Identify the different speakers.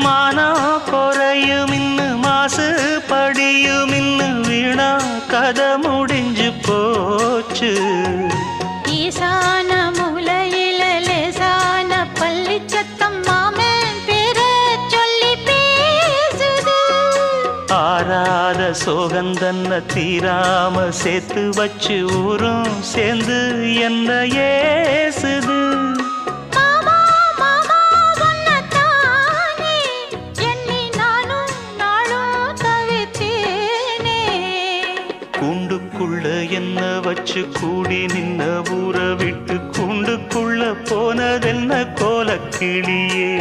Speaker 1: மானம் குறையும் இன்னு மாசு படியும் இன்னு வீணா கதை முடிஞ்சு போச்சு.
Speaker 2: ஈசான மூலையில லேசான பள்ளி சத்தம் மாமன் பேர சொல்லி பேசுது.
Speaker 1: ஆறாத சோகந்தன்ன தீராம சேர்த்து வச்சு ஊரும் சேர்ந்து என்ன ஏசுது. கூண்டுக்குள்ள என்ன வச்சு கூடி நின்ன ஊற விட்டு கூண்டுக்குள்ள போனதென்ன கோலக்கிளியே.